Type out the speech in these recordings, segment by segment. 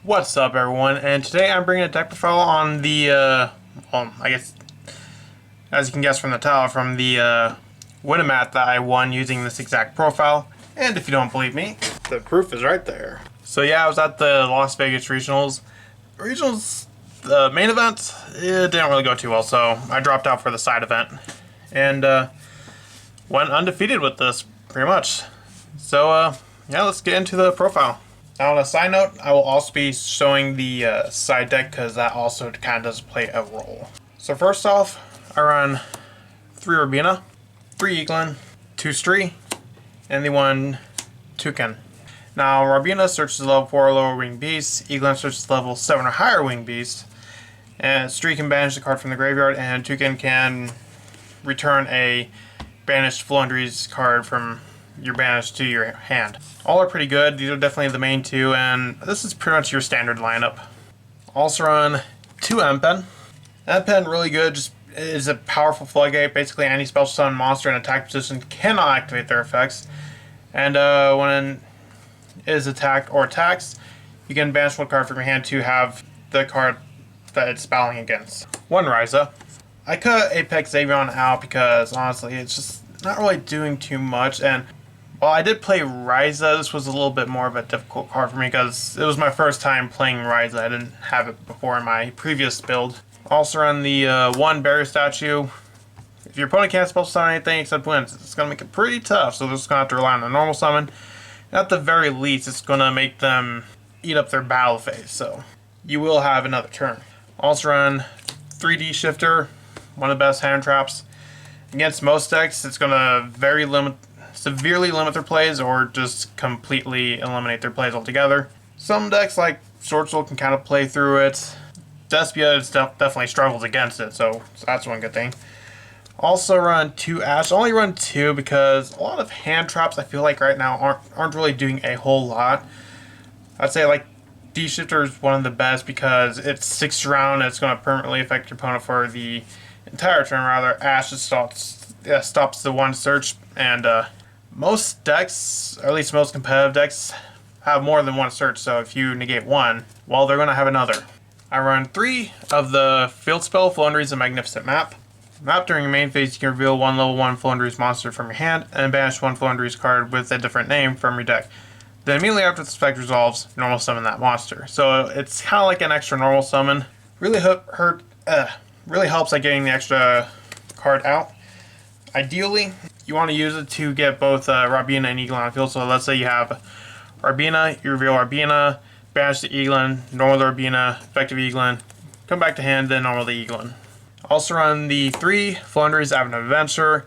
What's up, everyone? And today I'm bringing a deck profile on the, I guess, as you can guess from the title, from the Winamat that I won using this exact profile. And if you don't believe me, the proof is right there. So yeah, I was at the Las Vegas Regionals. The main event, it didn't really go too well, so I dropped out for the side event. And went undefeated with this, pretty much. So yeah, let's get into the profile. Now, on a side note, I will also be showing the side deck because that also kind of does play a role. So first off, I run 3 Rabina, 3 Eaglin, 2 Stree, and the 1 Toucan. Now, Rabina searches level 4 lower winged beasts, Eaglin searches level 7 or higher winged beasts, and Stree can banish the card from the graveyard, and Toucan can return a banished Floowandereeze card from your banished to your hand. All are pretty good. These are definitely the main two, and this is pretty much your standard lineup. Also run 2 M-Pen. M-Pen, really good, just is a powerful floodgate. Basically, any special summon monster in attack position cannot activate their effects. And when it is attacked or attacks, you can banish 1 card from your hand to have the card that it's battling against. 1 Ryza. I cut Apex Avion out because, honestly, it's just not really doing too much, and while I did play Ryza, this was a little bit more of a difficult card for me because it was my first time playing Ryza. I didn't have it before in my previous build. Also run the 1 Barrier Statue. If your opponent can't special summon anything except wins, it's going to make it pretty tough, so they're just going to have to rely on the normal summon. And at the very least, it's going to make them eat up their battle phase, so you will have another turn. Also run 3D Shifter, one of the best hand traps. Against most decks, it's going to severely limit their plays or just completely eliminate their plays altogether. Some decks like Sword Soul can kind of play through it. Despia definitely struggles against it, so that's one good thing. Also run 2 Ash. I only run 2 because a lot of hand traps I feel like right now aren't really doing a whole lot. I'd say like D-Shifter is one of the best because it's 6th round and it's going to permanently affect your opponent for the entire turn. Rather, Ash just stops the 1 search, and most decks, or at least most competitive decks, have more than 1 search, so if you negate 1, well, they're going to have another. I run 3 of the field spell, Floowandereeze and Magnificent Map. During your main phase, you can reveal 1 level 1 Floowandereeze monster from your hand, and banish 1 Floowandereeze card with a different name from your deck. Then immediately after this effect resolves, normal summon that monster. So it's kind of like an extra normal summon. Really helps at getting the extra card out. Ideally, you want to use it to get both Rabina and Eaglin on the field. So let's say you have Rabina, you reveal Rabina, banish the Eaglin, normal the Rabina, effective Eaglin, come back to hand, then normal the Eaglin. Also run the 3 Floowandereeze Avenue of Adventure.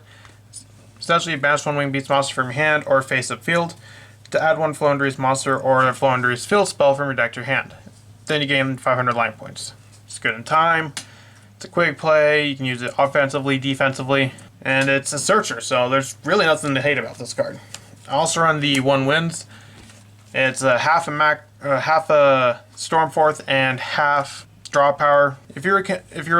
Essentially, banish 1 winged beast monster from your hand or face up field to add 1 Floowandereeze monster or a Floowandereeze field spell from your deck to your hand. Then you gain 500 line points. It's good in time. It's a quick play. You can use it offensively, defensively. And it's a searcher, so there's really nothing to hate about this card. I also run the 1 Winds. It's a half a Stormforth and half draw power. If you were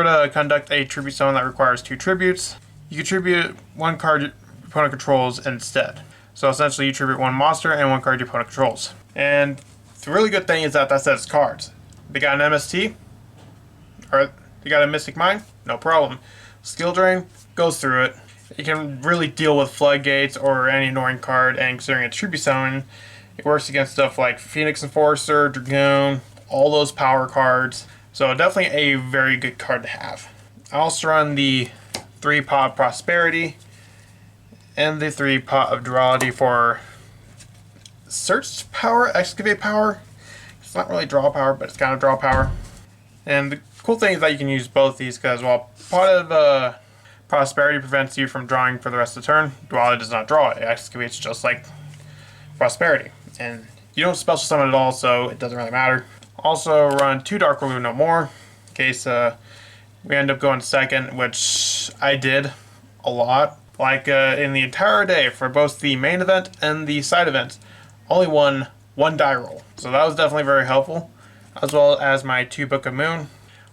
to conduct a tribute summon that requires 2 tributes, you can tribute 1 card your opponent controls instead. So essentially, you tribute 1 monster and 1 card your opponent controls. And the really good thing is that sets cards. They got an MST, or they got a Mystic Mine, no problem. Skill Drain goes through it. You can really deal with Floodgates or any annoying card, and considering a tribute summon, it works against stuff like Phoenix Enforcer, Dragoon, all those power cards. So definitely a very good card to have. I also run the 3 Pot of Prosperity and the 3 Pot of Duality for search power, excavate power. It's not really draw power, but it's kind of draw power. And the cool thing is that you can use both these because while Pot of Prosperity prevents you from drawing for the rest of the turn, Duality does not draw. It excavates just like Prosperity. And you don't special summon at all, so it doesn't really matter. Also run 2 Dark Blue No More in case we end up going second, which I did a lot. Like in the entire day for both the main event and the side events, only won 1 die roll. So that was definitely very helpful, as well as my 2 Book of Moon.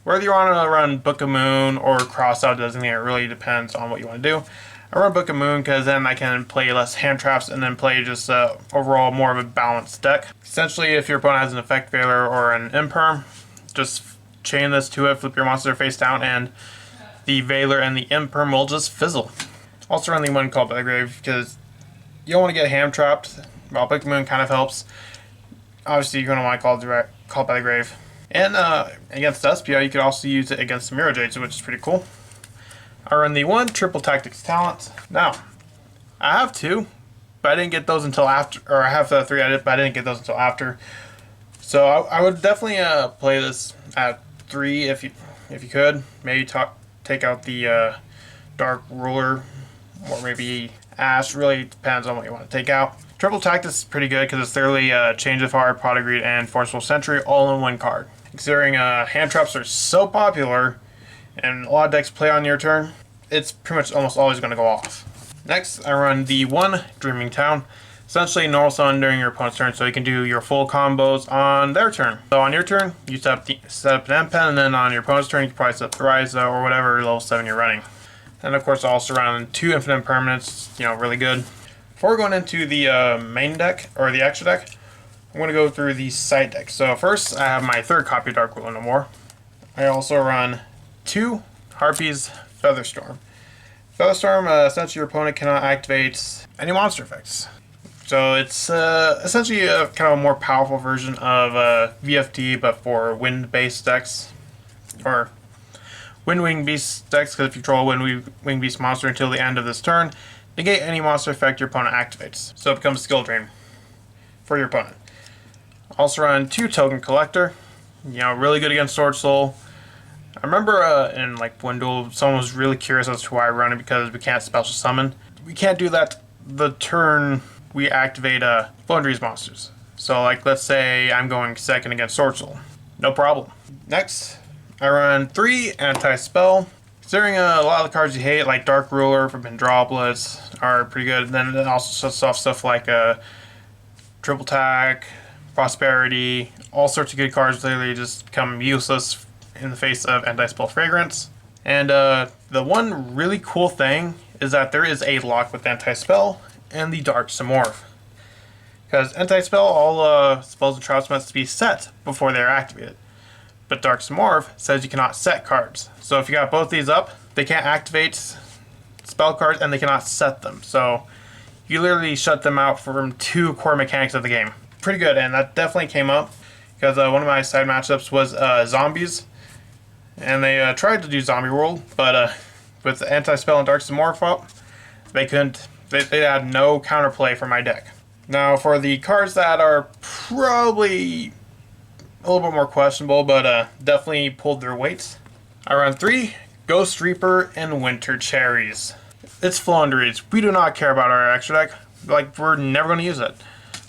Whether you want to run Book of Moon or Crossout Designator, it really depends on what you want to do. I run Book of Moon because then I can play less hand traps and then play just overall more of a balanced deck. Essentially, if your opponent has an Effect Veiler or an Imperm, just chain this to it, flip your monster face down, and the Veiler and the Imperm will just fizzle. Also run the one Called by the Grave because you don't want to get hand trapped. Well, Book of Moon kind of helps. Obviously, you're going to want to Called by the Grave. And against Despia, you could also use it against the Mirror Jades, which is pretty cool. I run the one Triple Tactics talent. Now, I have two, but I didn't get those until after, or I have three edit, but I didn't get those until after. So I would definitely play this at 3 if you could. Maybe take out the Dark Ruler, or maybe Ash. Really depends on what you want to take out. Triple Tactics is pretty good because it's literally Change of Heart, Pot of Greed, and Forceful Sentry all in one card. Considering hand traps are so popular, and a lot of decks play on your turn, it's pretty much almost always going to go off. Next, I run the one Dreaming Town. Essentially normal summon during your opponent's turn, so you can do your full combos on their turn. So on your turn, you set up an end pen, and then on your opponent's turn, you can probably set up the Rise or whatever level 7 you're running. And of course, I also run 2 Infinite Permanents, really good. Before going into the main deck, or the extra deck, I'm going to go through the side deck. So first, I have my 3rd copy of Dark Ruler No More. I also run 2 Harpy's Featherstorm. Featherstorm, essentially your opponent cannot activate any monster effects. So it's essentially a kind of a more powerful version of VFT, but for wind-based decks. Or Wind-Wing Beast decks, because if you control a Wind-Wing Beast monster until the end of this turn, negate any monster effect your opponent activates. So it becomes skill drain for your opponent. Also run 2 Token Collector. Really good against Sword Soul. I remember in one duel, someone was really curious as to why I run it because we can't special summon. We can't do that the turn we activate Floowandereeze monsters. So let's say I'm going 2nd against Sword Soul. No problem. Next, I run 3 Anti-Spell. Considering a lot of the cards you hate, like Dark Ruler from Droplets, are pretty good. Then it also sets off stuff like Triple Tack, Prosperity, all sorts of good cards literally just become useless in the face of Anti-Spell Fragrance. And the one really cool thing is that there is a lock with Anti-Spell and the Dark Samorph. Because Anti-Spell, all spells and traps must be set before they are activated. But Dark Samorph says you cannot set cards. So if you got both these up, they can't activate spell cards and they cannot set them. So you literally shut them out from 2 core mechanics of the game. Pretty good, and that definitely came up because one of my side matchups was zombies. And they tried to do Zombie World, but with Anti-Spell and Dark Samorph up, they couldn't. They had no counterplay for my deck. Now for the cards that are probably a little bit more questionable, but definitely pulled their weight, I run 3 Ghost Reaper and Winter Cherries. It's Floowandereeze. We do not care about our extra deck. We're never going to use it.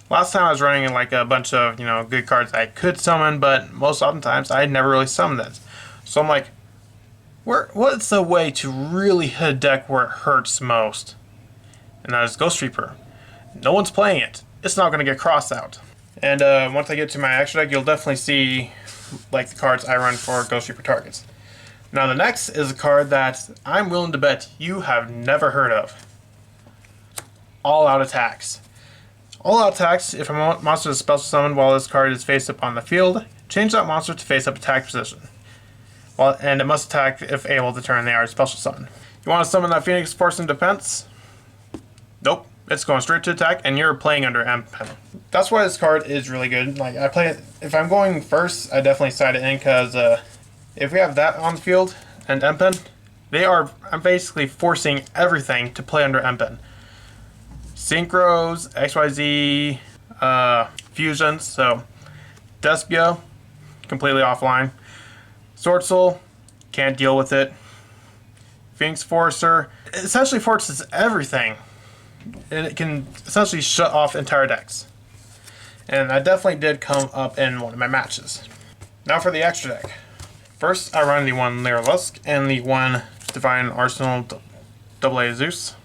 Last time I was running a bunch of good cards I could summon, but most oftentimes I never really summoned it. So I'm like, what's the way to really hit a deck where it hurts most? And that is Ghost Reaper. No one's playing it. It's not going to get crossed out. And once I get to my extra deck, you'll definitely see the cards I run for Ghost Reaper targets. Now the next is a card that I'm willing to bet you have never heard of. All Out Attacks. All Out Attacks, if a monster is special summoned while this card is face up on the field, change that monster to face up attack position. And it must attack if able to turn they are special summon. You want to summon that Phoenix Force in defense? Nope, it's going straight to attack, and you're playing under M-Pen. That's why this card is really good. I play it, if I'm going first, I definitely side it in, because if we have that on the field and M-Pen, I'm basically forcing everything to play under M-Pen. Synchros, XYZ, fusions, so Despia, completely offline. Sword Soul, can't deal with it. Phoenix Forcer, it essentially forces everything. And it can essentially shut off entire decks. And that definitely did come up in one of my matches. Now for the extra deck. First, I run the one Lyra Lusk and the one Divine Arsenal AA Zeus.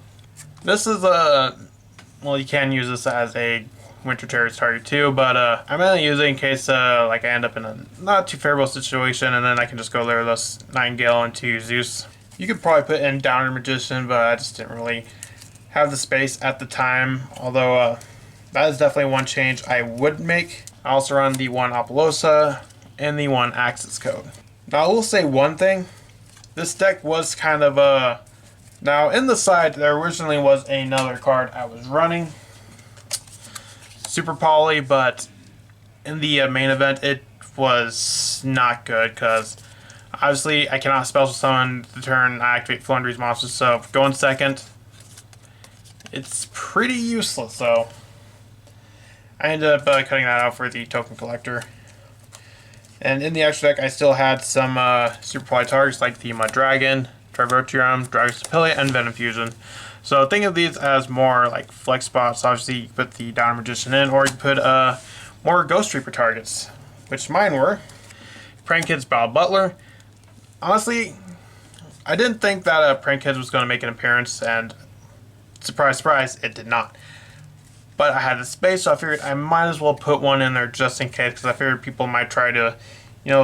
This is well, you can use this as a Winter Cherries target too, but I'm mainly using it in case I end up in a not too favorable situation, and then I can just go Lyra Lusk Nightingale into Zeus. You could probably put in Downer Magician, but I just didn't really have the space at the time. Although that is definitely one change I would make. I also run the one Apollosa and the one Axis Code. Now I will say one thing. This deck was kind of now in the side there originally was another card I was running. Super Poly, but in the main event it was not good because obviously I cannot special summon the turn I activate Floowandereeze monsters, so going second, it's pretty useless. So I ended up cutting that out for the token collector. And in the extra deck, I still had some Super Poly targets like the Mud Dragon, Trivotium, Dragon Stapilia, and Venom Fusion. So think of these as more like flex spots. Obviously, you can put the Downer Magician in, or you can put more Ghost Reaper targets, which mine were. Prank Kids Battle Butler. Honestly, I didn't think that Prank Kids was going to make an appearance, and surprise, surprise, it did not. But I had the space, so I figured I might as well put one in there just in case, because I figured people might try to,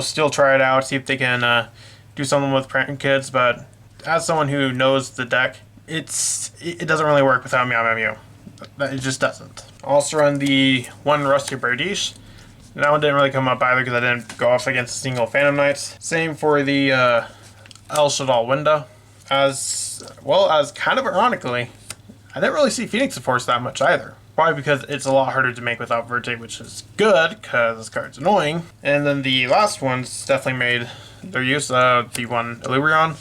still try it out, see if they can do something with Prank Kids. But as someone who knows the deck, it doesn't really work without Meow Meow Mew. It just doesn't. Also run the one Rusty Bardiche. That one didn't really come up either because I didn't go off against a single Phantom Knights. Same for the El Shaddoll window. As well as, kind of ironically, I didn't really see Phoenix Force that much either. Probably because it's a lot harder to make without Verte, which is good because this card's annoying. And then the last ones definitely made their use. The one Illubrion,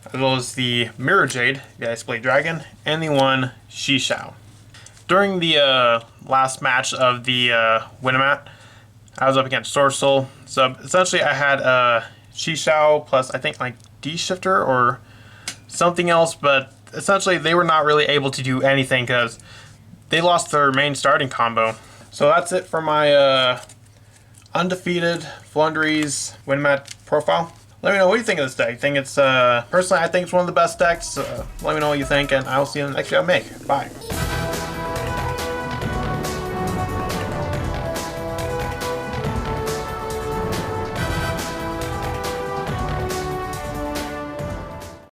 as well as the Mirror Jade, the Ice Blade Dragon, and the one Shishao. During the last match of the Winamat, I was up against Sorcel. So essentially I had Shishao plus I think like D-Shifter or something else, but essentially they were not really able to do anything because they lost their main starting combo. So that's it for my undefeated Floowandereeze Winamat profile. Let me know what you think of this deck. I think it's personally I think it's one of the best decks. Let me know what you think, and I'll see you in the next video I make. Bye.